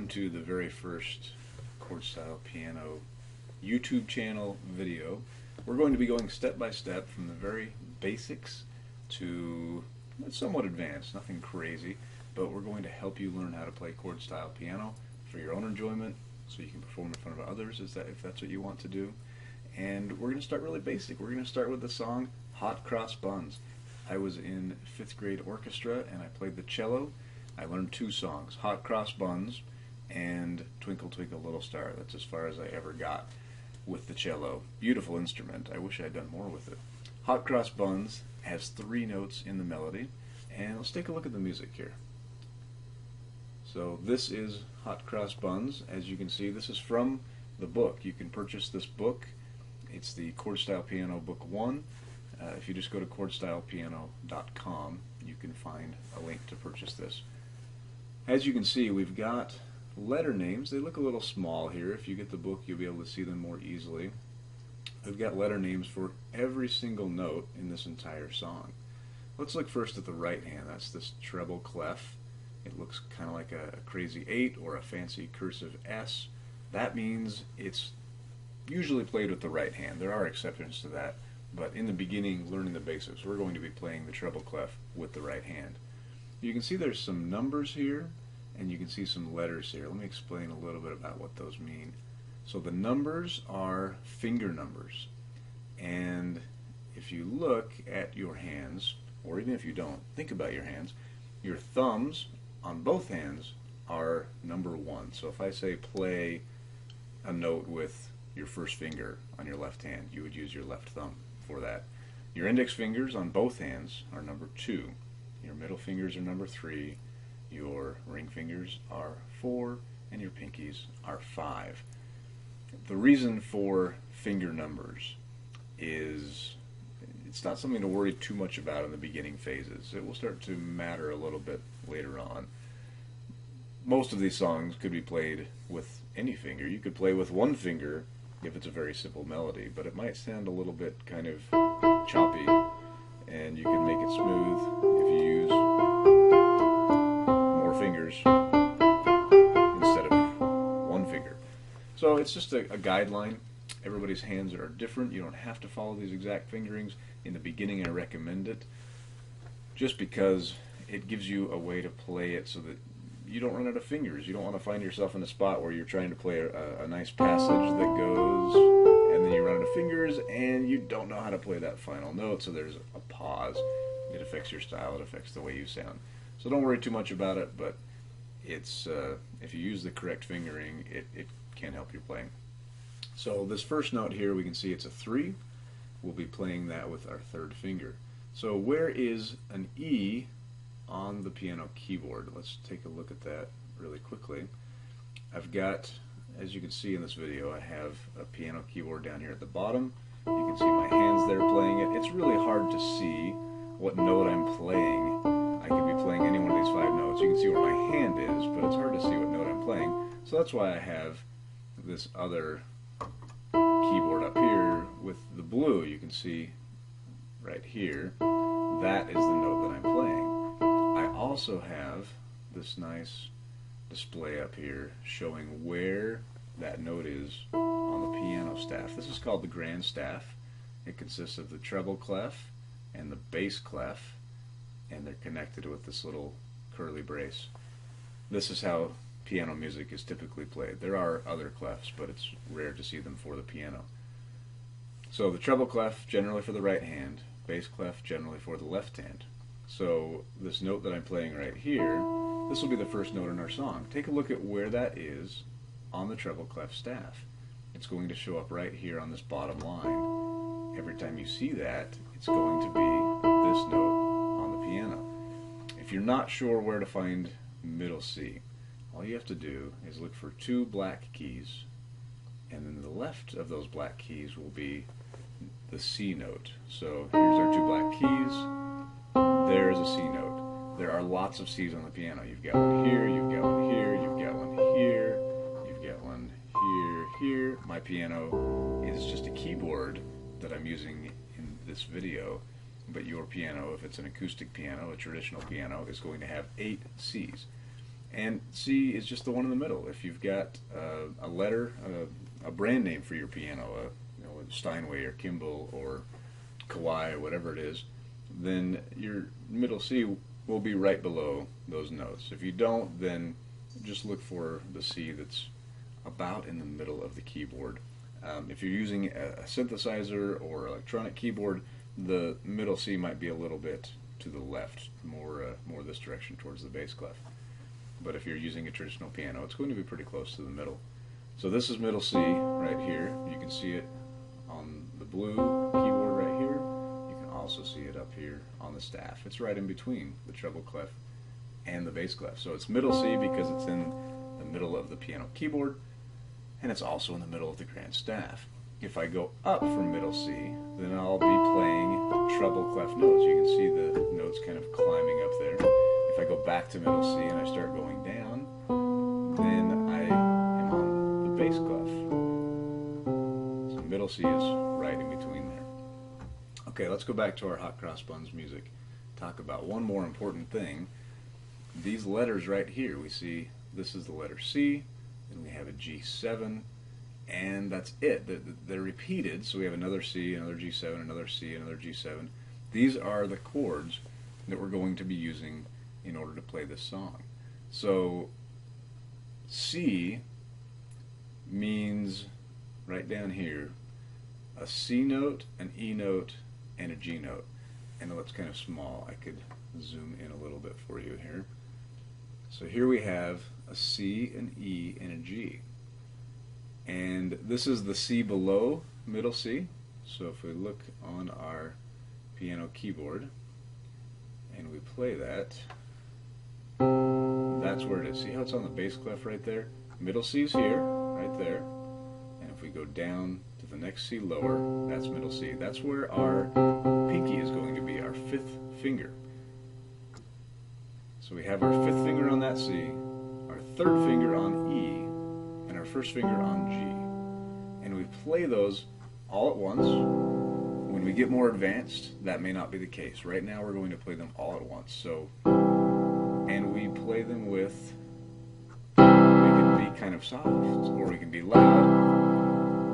to the very first chord style piano YouTube channel video. We're going to be going step by step from the very basics to somewhat advanced, nothing crazy, but we're going to help you learn how to play chord style piano for your own enjoyment so you can perform in front of others if that's what you want to do. And we're going to start really basic. We're going to start with the song Hot Cross Buns. I was in 5th grade orchestra and I played the cello. I learned two songs, Hot Cross Buns and Twinkle Twinkle Little Star. That's as far as I ever got with the cello. Beautiful instrument. I wish I had done more with it. Hot Cross Buns has 3 notes in the melody, and let's take a look at the music here. So this is Hot Cross Buns. As you can see, this is from the book. You can purchase this book. It's the Chord Style Piano Book 1. If you just go to chordstylepiano.com, you can find a link to purchase this. As you can see, we've got letter names. They look a little small here. If you get the book, you'll be able to see them more easily. We've got letter names for every single note in this entire song. Let's look first at the right hand. That's this treble clef. It looks kind of like a crazy 8 or a fancy cursive S. That means it's usually played with the right hand. There are exceptions to that, but in the beginning, learning the basics, we're going to be playing the treble clef with the right hand. You can see there's some numbers here, and you can see some letters here. Let me explain a little bit about what those mean. So the numbers are finger numbers, and if you look at your hands, or even if you don't, think about your hands, your thumbs on both hands are number 1. So if I say play a note with your first finger on your left hand, you would use your left thumb for that. Your index fingers on both hands are number 2. Your middle fingers are number 3. Your ring fingers are 4. And your pinkies are 5. The reason for finger numbers is it's not something to worry too much about in the beginning phases. It will start to matter a little bit later on. Most of these songs could be played with any finger. You could play with one finger if it's a very simple melody, but it might sound a little bit kind of choppy, and you can make it smooth if you use more fingers instead of one finger. So it's just a guideline. Everybody's hands are different. You don't have to follow these exact fingerings. In the beginning, I recommend it just because it gives you a way to play it so that you don't run out of fingers. You don't want to find yourself in a spot where you're trying to play a nice passage that goes, and then you run out of fingers, and you don't know how to play that final note, so there's a pause. It affects your style. It affects the way you sound. So don't worry too much about it, but it's if you use the correct fingering, it can help your playing. So this first note here, we can see it's a 3. We'll be playing that with our 3rd finger. So where is an E on the piano keyboard? Let's take a look at that really quickly. I've got, as you can see in this video, I have a piano keyboard down here at the bottom. You can see my hands there playing it. It's really hard to see what note I'm playing. I could be playing any one of these 5 notes. You can see where my hand is, but it's hard to see what note I'm playing. So that's why I have this other keyboard up here with the blue. You can see right here, that is the note that I'm playing. I also have this nice display up here showing where that note is on the piano staff. This is called the grand staff. It consists of the treble clef and the bass clef, and they're connected with this little curly brace. This is how piano music is typically played. There are other clefs, but it's rare to see them for the piano. So the treble clef generally for the right hand, bass clef generally for the left hand. So this note that I'm playing right here, this will be the first note in our song. Take a look at where that is on the treble clef staff. It's going to show up right here on this bottom line. Every time you see that, it's going to be this note on the piano. If you're not sure where to find middle C, all you have to do is look for 2 black keys, and then the left of those black keys will be the C note. So here's our 2 black keys. There's a C note. There are lots of C's on the piano. You've got one here, you've got one here, you've got one here, you've got one here. My piano is just a keyboard that I'm using in this video, but your piano, if it's an acoustic piano, a traditional piano, is going to have 8 C's. And C is just the one in the middle. If you've got a letter, a brand name for your piano, Steinway or Kimball or Kawai or whatever it is, then your middle C will be right below those notes. If you don't, then just look for the C that's about in the middle of the keyboard. If you're using a synthesizer or electronic keyboard, the middle C might be a little bit to the left, more this direction towards the bass clef. But if you're using a traditional piano, it's going to be pretty close to the middle. So this is middle C right here. You can see it on the blue keyboard right here. You can also see it up here on the staff. It's right in between the treble clef and the bass clef. So it's middle C because it's in the middle of the piano keyboard, and it's also in the middle of the grand staff. If I go up from middle C, then I'll be playing treble clef notes. You can see the notes kind of climbing up there. If I go back to middle C and I start going down, then I am on the bass clef. So middle C is right in between there. Okay, let's go back to our Hot Cross Buns music. Talk about one more important thing. These letters right here, we see this is the letter C, and we have a G7, and that's it. They're repeated, so we have another C, another G7, another C, another G7. These are the chords that we're going to be using in order to play this song. So C means, right down here, a C note, an E note, and a G note. I know it's kind of small. I could zoom in a little bit for you here. So here we have a C, an E, and a G. And this is the C below middle C. So if we look on our piano keyboard and we play that, that's where it is. See how it's on the bass clef right there? Middle C's here, right there. And if we go down to the next C lower, that's middle C. That's where our pinky is going to be, our fifth finger. So we have our fifth finger on that C, our third finger on E, and our first finger on G. And we play those all at once. When we get more advanced, that may not be the case. Right now we're going to play them all at once. So, and we play them with, we can be kind of soft, or we can be loud.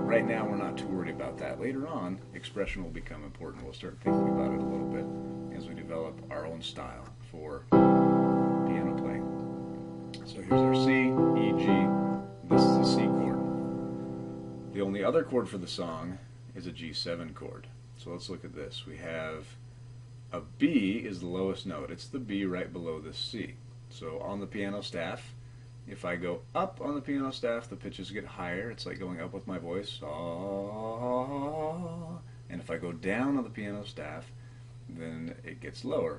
Right now we're not too worried about that. Later on, expression will become important. We'll start thinking about it a little bit as we develop our own style for piano playing. So here's our C, E, G. This is a C chord. The only other chord for the song is a G7 chord. So let's look at this. We have a B is the lowest note. It's the B right below the C. So on the piano staff, if I go up on the piano staff, the pitches get higher. It's like going up with my voice. And if I go down on the piano staff, then it gets lower.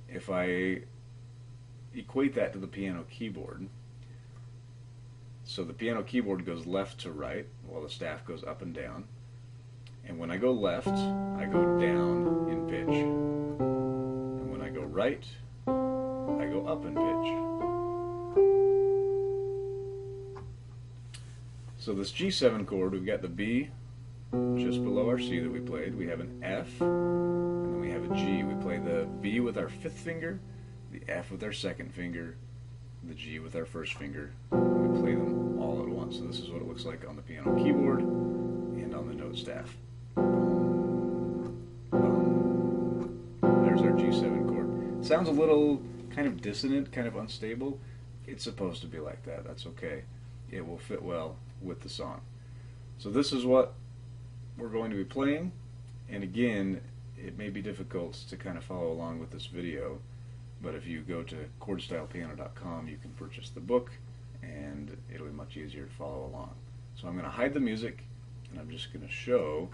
If I equate that to the piano keyboard, so the piano keyboard goes left to right while the staff goes up and down. And when I go left, I go down in pitch. And when I go right, I go up in pitch. So this G7 chord, we've got the B just below our C that we played. We have an F, and then we have a G. We play the B with our fifth finger, the F with our second finger, the G with our first finger. We play them all at once. So this is what it looks like on the piano keyboard and on the note staff. There's our G7 chord. It sounds a little kind of dissonant, kind of unstable. It's supposed to be like that. That's okay. It will fit well with the song. So this is what we're going to be playing, and again, it may be difficult to kind of follow along with this video, but if you go to chordstylepiano.com, you can purchase the book, and it'll be much easier to follow along. So I'm going to hide the music, and I'm just going to show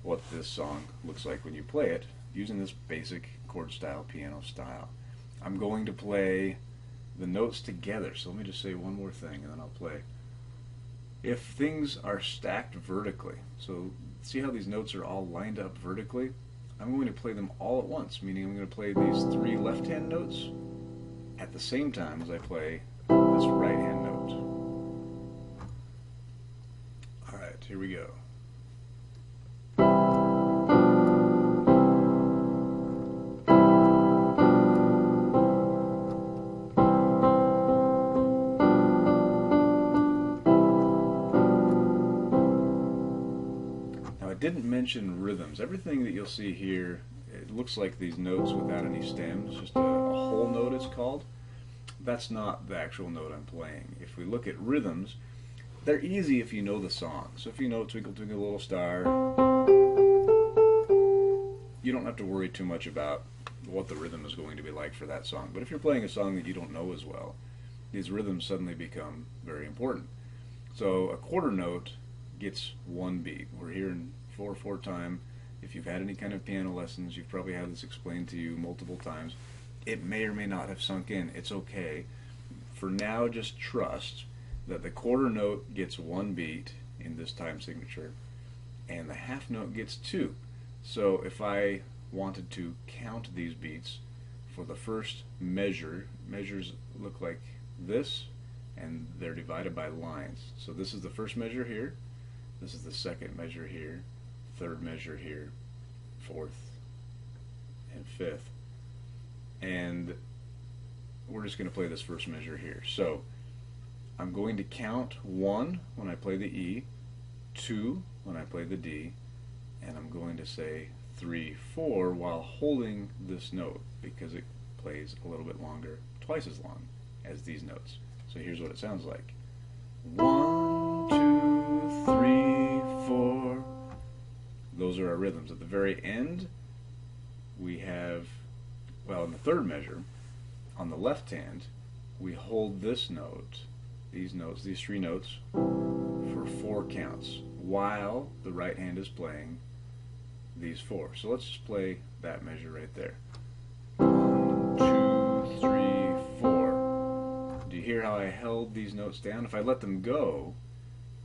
what this song looks like when you play it using this basic chord style piano style. I'm going to play the notes together, so let me just say one more thing and then I'll play. If things are stacked vertically, so see how these notes are all lined up vertically? I'm going to play them all at once, meaning I'm going to play these three left-hand notes at the same time as I play this right-hand note. Alright, here we go. mention rhythms. Everything that you'll see here, it looks like these notes without any stems, just a whole note it's called. That's not the actual note I'm playing. If we look at rhythms, they're easy if you know the song. So if you know Twinkle Twinkle Little Star, you don't have to worry too much about what the rhythm is going to be like for that song. But if you're playing a song that you don't know as well, these rhythms suddenly become very important. So a quarter note gets one beat. We're here in 4/4 time. If you've had any kind of piano lessons, you've probably had this explained to you multiple times. It may or may not have sunk in. It's okay. For now, just trust that the quarter note gets one beat in this time signature, and the half note gets two. So if I wanted to count these beats for the first measure, measures look like this, and they're divided by lines. So this is the first measure here, this is the second measure here, third measure here, fourth, and fifth. And we're just going to play this first measure here. So I'm going to count 1 when I play the E, 2 when I play the D, and I'm going to say 3, 4 while holding this note because it plays a little bit longer, twice as long as these notes. So here's what it sounds like. 1, 2, 3, 4. Those are our rhythms. At the very end, we have, well, in the third measure, on the left hand, we hold this note, these notes, these 3 notes, for 4 counts, while the right hand is playing these 4. So let's just play that measure right there. 1, 2, 3, 4. Do you hear how I held these notes down? If I let them go,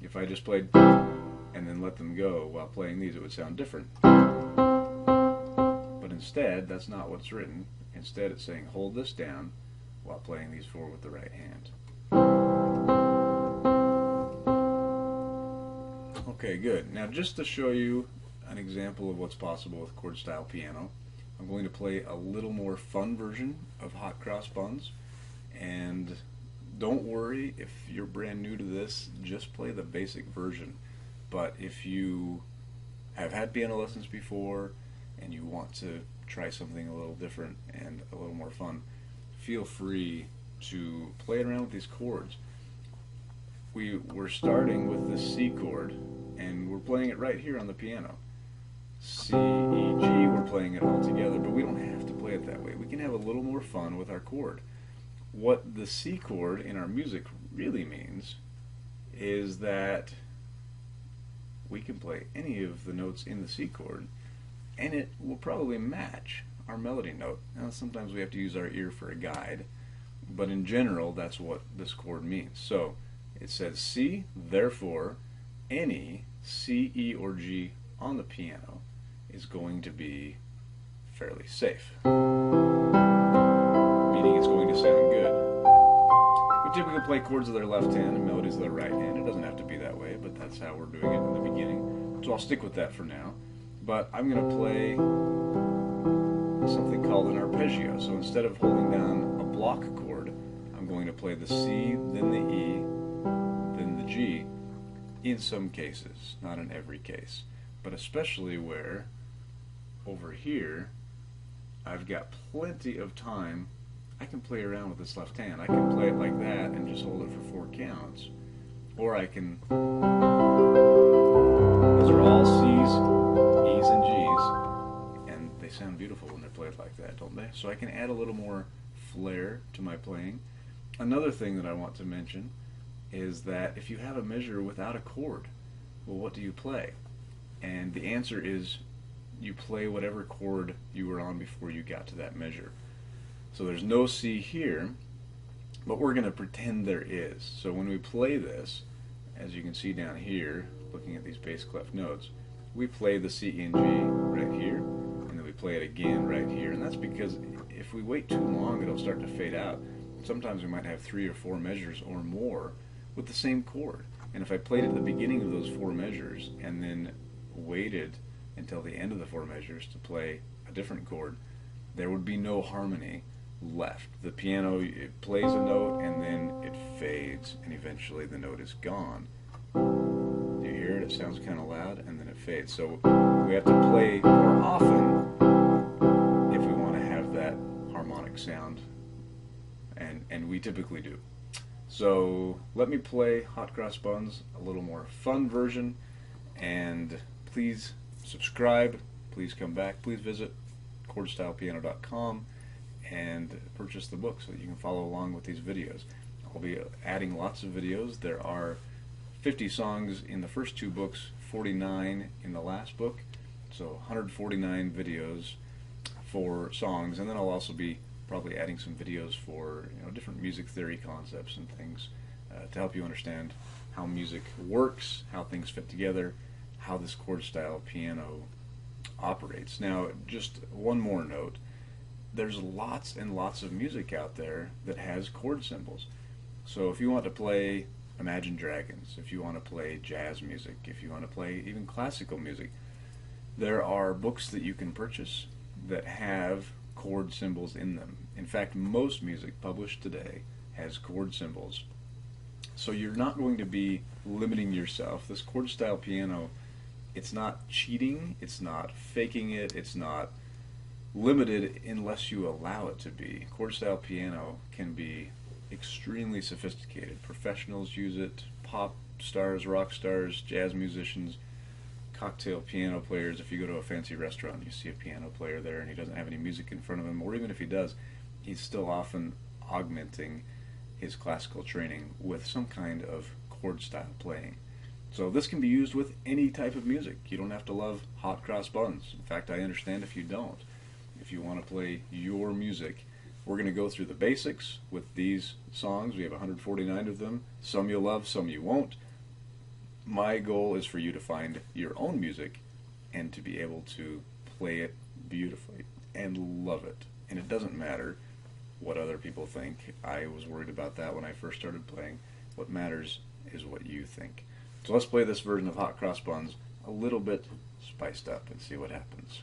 if I just played and then let them go while playing these, it would sound different. But instead, that's not what's written. Instead, it's saying hold this down while playing these 4 with the right hand. Okay, good. Now just to show you an example of what's possible with chord style piano, I'm going to play a little more fun version of Hot Cross Buns. And don't worry if you're brand new to this, just play the basic version. But if you have had piano lessons before and you want to try something a little different and a little more fun, feel free to play around with these chords. We're starting with the C chord, and we're playing it right here on the piano. C, E, G, we're playing it all together, but we don't have to play it that way. We can have a little more fun with our chord. What the C chord in our music really means is that we can play any of the notes in the C chord, and it will probably match our melody note. Now, sometimes we have to use our ear for a guide, but in general, that's what this chord means. So it says C, therefore, any C, E, or G on the piano is going to be fairly safe, meaning it's going to sound good. We typically play chords with our left hand and melodies with our right hand. It doesn't have to be that way, but that's how we're doing it in the beginning. So I'll stick with that for now. But I'm going to play something called an arpeggio. So instead of holding down a block chord, I'm going to play the C, then the E, then the G, in some cases, not in every case, but especially where over here I've got plenty of time. I can play around with this left hand. I can play it like that and just hold it for 4 counts, or I can, those are all C's, E's, and G's, and they sound beautiful when they're played like that, don't they? So I can add a little more flair to my playing. Another thing that I want to mention is that if you have a measure without a chord, well, what do you play? And the answer is you play whatever chord you were on before you got to that measure. So there's no C here, but we're going to pretend there is. So when we play this, as you can see down here, looking at these bass clef notes, we play the C, E, and G right here, and then we play it again right here. And that's because if we wait too long, it'll start to fade out. Sometimes we might have 3 or 4 measures or more with the same chord. And if I played at the beginning of those 4 measures and then waited until the end of the 4 measures to play a different chord, there would be no harmony left. The piano, it plays a note and then it fades, and eventually the note is gone. Do you hear it? It sounds kind of loud, and then it fades. fade. So we have to play more often if we want to have that harmonic sound, and we typically do. So let me play Hot Cross Buns, a little more fun version, and please subscribe, please come back, please visit chordstylepiano.com and purchase the book so that you can follow along with these videos. I'll be adding lots of videos. There are 50 songs in the first two books, 49 in the last book, so 149 videos for songs, and then I'll also be probably adding some videos for different music theory concepts and things to help you understand how music works, how things fit together, how this chord style piano operates. Now, just one more note. There's lots and lots of music out there that has chord symbols. So if you want to play Imagine Dragons, if you want to play jazz music, if you want to play even classical music, there are books that you can purchase that have chord symbols in them. In fact, most music published today has chord symbols. So you're not going to be limiting yourself. This chord style piano, it's not cheating, it's not faking it, it's not limited unless you allow it to be. Chord style piano can be extremely sophisticated. Professionals use it, pop stars, rock stars, jazz musicians, cocktail piano players. If you go to a fancy restaurant, you see a piano player there and he doesn't have any music in front of him, or even if he does, he's still often augmenting his classical training with some kind of chord style playing. So this can be used with any type of music. You don't have to love Hot Cross Buns. In fact, I understand if you don't. If you want to play your music, we're going to go through the basics with these songs. We have 149 of them. Some you'll love, some you won't. My goal is for you to find your own music and to be able to play it beautifully and love it. And it doesn't matter what other people think. I was worried about that when I first started playing. What matters is what you think. So let's play this version of Hot Cross Buns a little bit spiced up and see what happens.